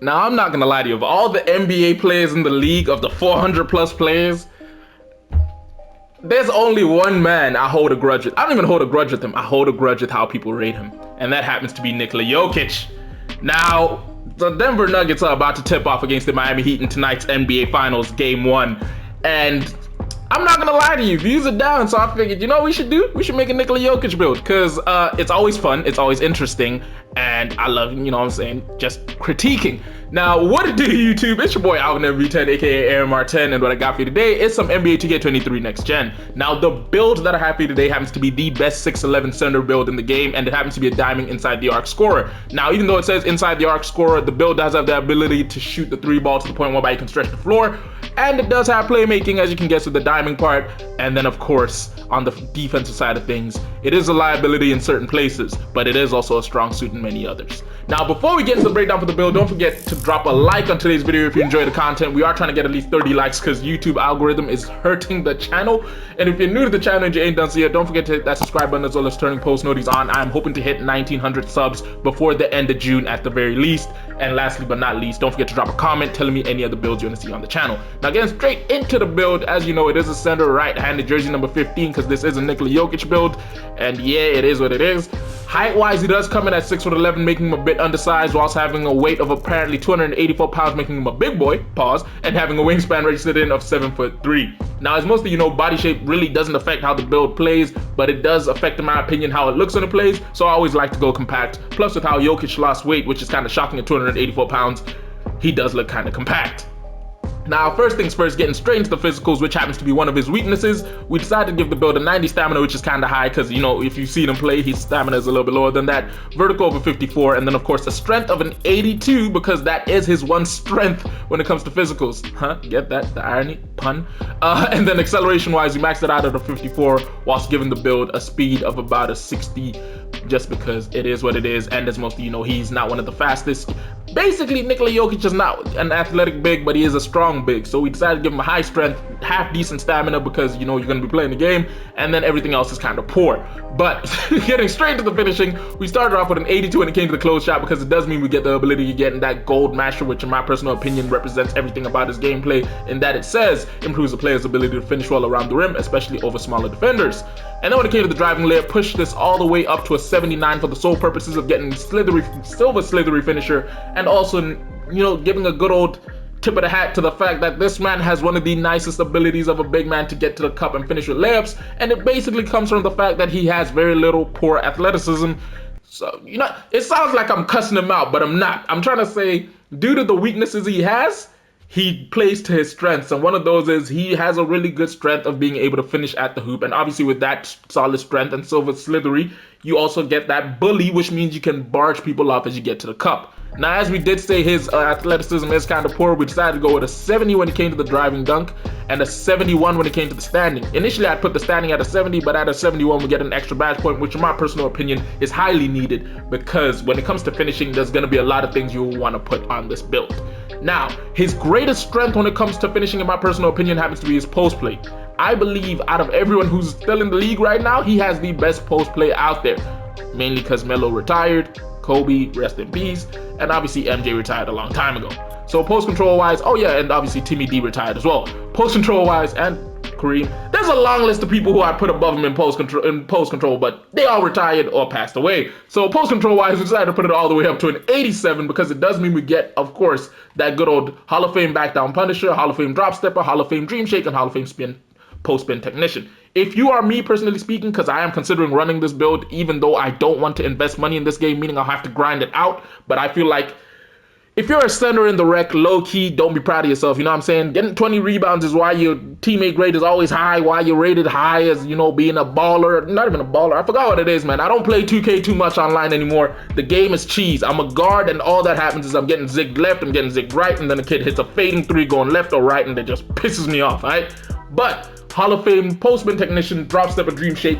Now, I'm not gonna lie to you, of all the NBA players in the league, of the 400 plus players, there's only one man I hold a grudge with. I don't even hold a grudge with him. I hold a grudge with how people rate him. And that happens to be Nikola Jokic. Now, the Denver Nuggets are about to tip off against the Miami Heat in tonight's NBA Finals Game 1. And I'm not gonna lie to you, views are down, so I figured, you know what we should do? We should make a Nikola Jokic build, because it's always fun, it's always interesting, and I love, you know what I'm saying, just critiquing. Now, what it do, YouTube? It's your boy Alvin MV10, aka Aaron Martin, and what I got for you today is some NBA 2K23 Next Gen. Now, the build that I have for you today happens to be the best 6'11 center build in the game, and it happens to be a diamond inside the arc scorer. Now, even though it says inside the arc scorer, the build does have the ability to shoot the 3 ball to the point whereby you can stretch the floor, and it does have playmaking, as you can guess, with the diamond part. And then, of course, on the defensive side of things, it is a liability in certain places, but it is also a strong suit in many others. Now, before we get into the breakdown for the build, don't forget to drop a like on today's video if you enjoy the content. We are trying to get at least 30 likes because YouTube algorithm is hurting the channel. And if you're new to the channel and you ain't done so yet, don't forget to hit that subscribe button as well as turning post notifications on. I'm hoping to hit 1900 subs before the end of June at the very least. And lastly but not least, don't forget to drop a comment telling me any other builds you want to see on the channel. Now, getting straight into the build, as you know, it is a center right-handed jersey number 15 because this is a Nikola Jokic build. And yeah, it is what it is. Height-wise, he does come in at 6'11", making him a bit undersized, whilst having a weight of apparently 284 pounds, making him a big boy, pause, and having a wingspan registered in of 7'3". Now, as most of you know, body shape really doesn't affect how the build plays, but it does affect, in my opinion, how it looks when it plays, so I always like to go compact. Plus, with how Jokic lost weight, which is kind of shocking at 284 pounds, he does look kind of compact. Now, first things first, getting straight into the physicals, which happens to be one of his weaknesses, we decided to give the build a 90 stamina, which is kind of high because, you know, if you've seen him play, his stamina is a little bit lower than that. Vertical of a 54, and then, of course, a strength of an 82 because that is his one strength when it comes to physicals. Huh? Get that? The irony? Pun? And then acceleration-wise, we maxed it out at a 54 whilst giving the build a speed of about a 60 just because it is what it is, and as most of you know, he's not one of the fastest. Basically, Nikola Jokic is not an athletic big, but he is a strong big, so we decided to give him a high strength, half decent stamina because, you know, you're going to be playing the game, and then everything else is kind of poor. But getting straight to the finishing, we started off with an 82 when it came to the close shot because it does mean we get the ability to get in that gold masher, which in my personal opinion represents everything about his gameplay, in that it says improves the player's ability to finish well around the rim, especially over smaller defenders. And then when it came to the driving layer, pushed this all the way up to a 79 for the sole purposes of getting silver slithery finisher, and also, you know, giving a good old tip of the hat to the fact that this man has one of the nicest abilities of a big man to get to the cup and finish with layups, and it basically comes from the fact that he has very little poor athleticism. So, you know, it sounds like I'm cussing him out, but I'm not. I'm trying to say, due to the weaknesses he has, he plays to his strengths, and one of those is he has a really good strength of being able to finish at the hoop, and obviously with that solid strength and silver slithery, you also get that bully, which means you can barge people off as you get to the cup. Now, as we did say, his athleticism is kind of poor. We decided to go with a 70 when it came to the driving dunk and a 71 when it came to the standing. Initially, I put the standing at a 70, but at a 71, we get an extra badge point, which in my personal opinion is highly needed because when it comes to finishing, there's going to be a lot of things you will want to put on this build. Now, his greatest strength when it comes to finishing, in my personal opinion, happens to be his post play. I believe out of everyone who's still in the league right now, he has the best post play out there, mainly because Melo retired, Kobe, rest in peace, and obviously MJ retired a long time ago. So post control wise, oh yeah, and obviously Timmy D retired as well. Post control wise, and Kareem, there's a long list of people who I put above him in post control, but they all retired or passed away. So post control wise, we decided to put it all the way up to an 87 because it does mean we get, of course, that good old Hall of Fame backdown punisher, Hall of Fame drop stepper, Hall of Fame dream shake, and Hall of Fame post spin technician. If you are me personally speaking, because I am considering running this build, even though I don't want to invest money in this game, meaning I'll have to grind it out, but I feel like if you're a center in the rec, low-key, don't be proud of yourself, you know what I'm saying? Getting 20 rebounds is why your teammate grade is always high, why you're rated high as, you know, being a baller. Not even a baller, I forgot what it is, man. I don't play 2K too much online anymore. The game is cheese. I'm a guard, and all that happens is I'm getting zigged left, I'm getting zigged right, and then the kid hits a fading three going left or right, and it just pisses me off, right? But Hall of Fame postman technician, drop stepper, dream shake,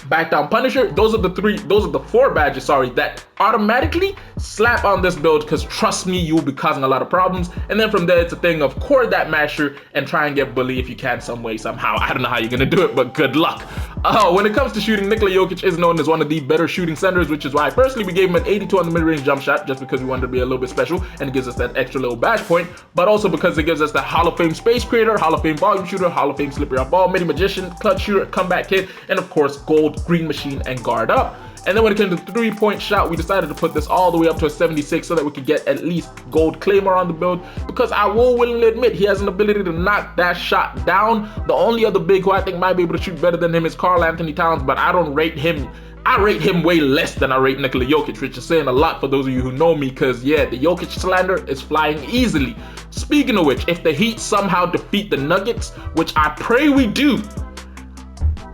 backdown punisher, those are the four badges, that automatically slap on this build because trust me, you will be causing a lot of problems. And then from there, it's a thing of core that masher and try and get bully if you can some way, somehow. I don't know how you're gonna do it, but good luck. When it comes to shooting, Nikola Jokic is known as one of the better shooting centers, which is why personally we gave him an 82 on the mid-range jump shot, just because we wanted to be a little bit special and it gives us that extra little badge point, but also because it gives us that Hall of Fame space creator, Hall of Fame volume shooter, Hall of Fame slippery off ball, midi magician, clutch shooter, comeback kid, and of course gold, green machine, and guard up. And then when it came to the 3-point shot, we decided to put this all the way up to a 76 so that we could get at least gold claymore on the build, because I will willingly admit he has an ability to knock that shot down. The only other big who I think might be able to shoot better than him is Karl-Anthony Towns, but I don't rate him. I rate him way less than I rate Nikola Jokic, which is saying a lot for those of you who know me, because yeah, the Jokic slander is flying easily. Speaking of which, if the Heat somehow defeat the Nuggets, which I pray we do,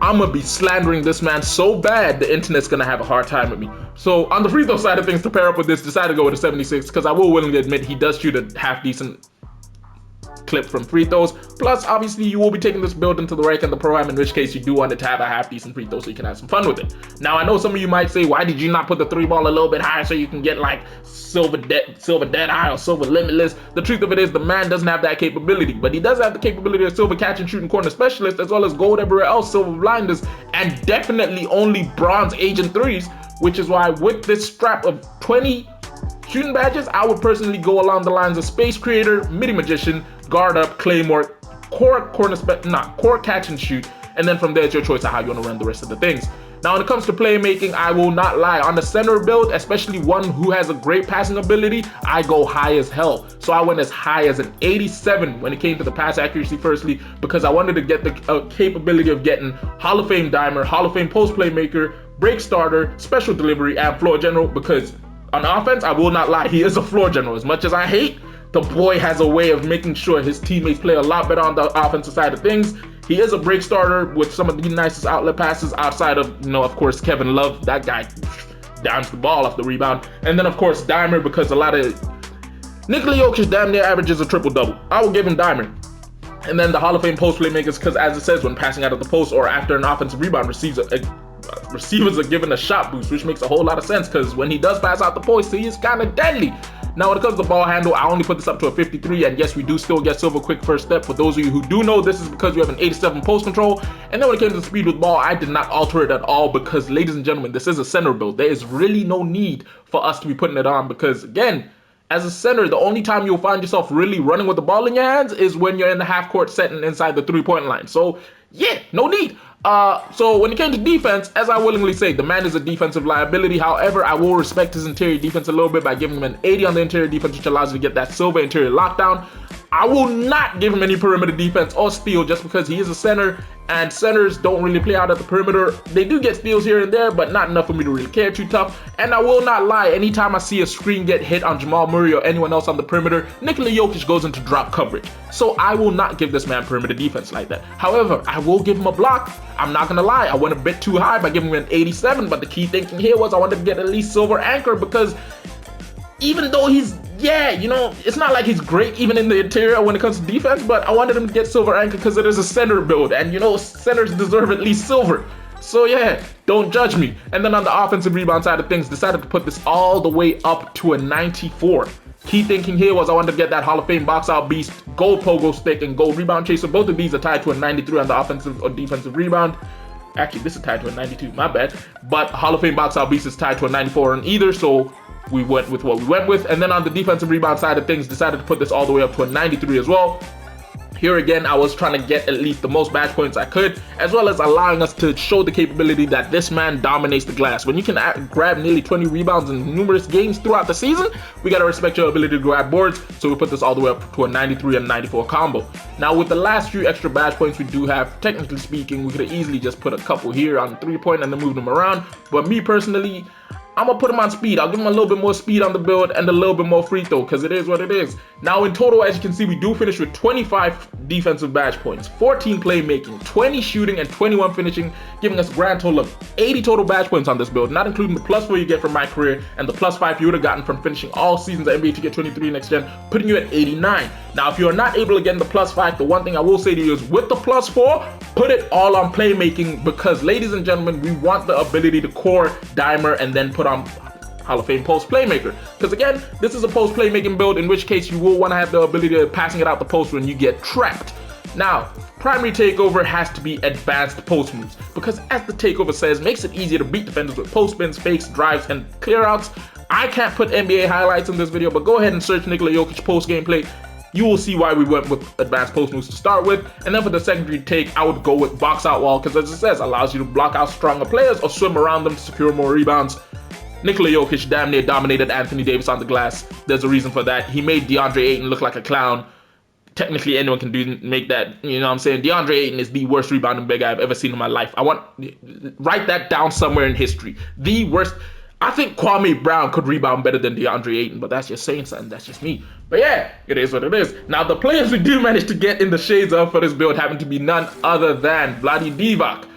I'm gonna be slandering this man so bad the internet's gonna have a hard time with me. So on the free throw side of things, to pair up with this, decided to go with a 76 because I will willingly admit he does shoot a half decent clip from free throws. Plus, obviously, you will be taking this build into the rank and the pro-am, in which case you do want it to have a half decent free throw so you can have some fun with it. Now, I know some of you might say, why did you not put the 3-ball a little bit higher so you can get like silver Deadeye or silver limitless? The truth of it is the man doesn't have that capability, but he does have the capability of silver catch and shooting corner specialist, as well as gold everywhere else, silver blinders, and definitely only bronze agent threes, which is why with this strap of 20 shooting badges, I would personally go along the lines of Space Creator, Midi Magician, Guard Up, Claymore, Core Catch and Shoot, and then from there it's your choice of how you want to run the rest of the things. Now when it comes to playmaking, I will not lie. On the center build, especially one who has a great passing ability, I go high as hell. So I went as high as an 87 when it came to the pass accuracy firstly, because I wanted to get the capability of getting Hall of Fame dimer, Hall of Fame post playmaker, break starter, special delivery, and floor general, because on offense, I will not lie, he is a floor general. As much as I hate, the boy has a way of making sure his teammates play a lot better on the offensive side of things. He is a break starter with some of the nicest outlet passes outside of, of course, Kevin Love. That guy dimes the ball off the rebound. And then, of course, dimer, because a lot of Nikola Jokic damn near averages a triple-double. I will give him dimer. And then the Hall of Fame post playmakers, because as it says, when passing out of the post or after an offensive rebound, receivers are given a shot boost, which makes a whole lot of sense, because when he does pass out the post, he is kind of deadly. Now when it comes to ball handle, I only put this up to a 53, and yes, we do still get silver quick first step. For those of you who do know, this is because you have an 87 post control. And then when it came to speed with ball, I did not alter it at all, because ladies and gentlemen, this is a center build. There is really no need for us to be putting it on, because again, as a center, the only time you'll find yourself really running with the ball in your hands is when you're in the half court setting inside the 3-point line. So yeah, no need. So when it came to defense, as I willingly say, the man is a defensive liability. However, I will respect his interior defense a little bit by giving him an 80 on the interior defense, which allows you to get that silver interior lockdown. I will not give him any perimeter defense or steal, just because he is a center, and centers don't really play out at the perimeter. They do get steals here and there, but not enough for me to really care too tough. And I will not lie, anytime I see a screen get hit on Jamal Murray or anyone else on the perimeter, Nikola Jokic goes into drop coverage. So I will not give this man perimeter defense like that. However, I will give him a block. I'm not gonna lie, I went a bit too high by giving him an 87, but the key thinking here was I wanted to get at least silver anchor, because even though he's, it's not like he's great even in the interior when it comes to defense, but I wanted him to get silver anchor because it is a center build, and centers deserve at least silver. So yeah, don't judge me. And then on the offensive rebound side of things, decided to put this all the way up to a 94. Key thinking here was I wanted to get that Hall of Fame box out beast, gold pogo stick, and gold rebound chaser. Both of these are tied to a 93 on the offensive or defensive rebound. Actually, this is tied to a 92, my bad. But Hall of Fame box out beast is tied to a 94 on either, so we went with what we went with. And then on the defensive rebound side of things, decided to put this all the way up to a 93 as well. Here again, I was trying to get at least the most badge points I could, as well as allowing us to show the capability that this man dominates the glass. When you can grab nearly 20 rebounds in numerous games throughout the season, we gotta respect your ability to grab boards, so we put this all the way up to a 93 and 94 combo. Now with the last few extra badge points we do have, technically speaking, we could have easily just put a couple here on 3-point and then move them around, but me personally, I'm gonna put him on speed. I'll give him a little bit more speed on the build and a little bit more free throw, because it is what it is. Now in total, as you can see, we do finish with 25 defensive badge points, 14 playmaking, 20 shooting, and 21 finishing, giving us a grand total of 80 total badge points on this build, not including the +4 you get from my career and the +5 you would have gotten from finishing all seasons of NBA 2K23 Next Gen, putting you at 89. Now if you are not able to get the +5, the one thing I will say to you is with the +4, put it all on playmaking, because ladies and gentlemen, we want the ability to core, dimer, and then put on Hall of Fame post playmaker, because again, this is a post playmaking build, in which case you will want to have the ability of passing it out the post when you get trapped. Now, primary takeover has to be advanced post moves, because as the takeover says, makes it easier to beat defenders with post spins, fakes, drives, and clearouts. I can't put NBA highlights in this video, but go ahead and search Nikola Jokic post gameplay. You will see why we went with advanced post moves to start with. And then for the secondary take, I would go with box out wall, because as it says, allows you to block out stronger players or swim around them to secure more rebounds. Nikola Jokic damn near dominated Anthony Davis on the glass. There's a reason for that. He made DeAndre Ayton look like a clown. Technically, anyone can make that, you know what I'm saying? DeAndre Ayton is the worst rebounding big I've ever seen in my life. Write that down somewhere in history. The worst. I think Kwame Brown could rebound better than DeAndre Ayton, but that's just saying something. That's just me. But yeah, it is what it is. Now, the players we do manage to get in the shades of for this build happen to be none other than Vlade Divac,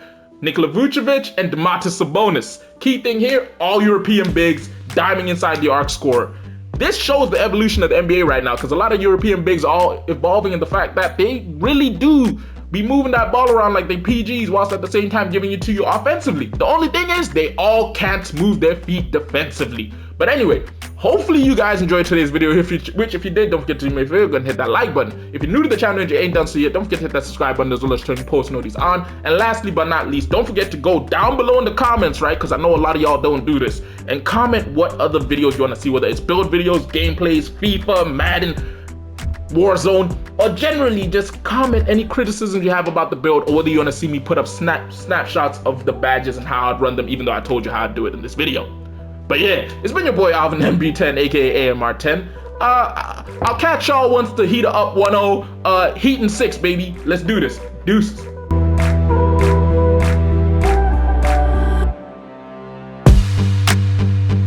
Nikola Vucevic, and Domantas Sabonis. Key thing here, all European bigs diving inside the arc scorer. This shows the evolution of the NBA right now, because a lot of European bigs are all evolving in the fact that they really do be moving that ball around like they PGs, whilst at the same time giving it to you offensively. The only thing is, they all can't move their feet defensively. But anyway, hopefully you guys enjoyed today's video, if you did, don't forget to do me a favor and hit that like button. If you're new to the channel and you ain't done so yet, don't forget to hit that subscribe button as well as turn post notifications on. And lastly but not least, don't forget to go down below in the comments, right? Because I know a lot of y'all don't do this. And comment what other videos you want to see, whether it's build videos, gameplays, FIFA, Madden, Warzone, or generally just comment any criticisms you have about the build, or whether you want to see me put up snapshots of the badges and how I'd run them, even though I told you how I'd do it in this video. But yeah, it's been your boy Alvin MB10, aka AMR10. I'll catch y'all once the heater up 1-0. Heat and 6, baby. Let's do this. Deuces.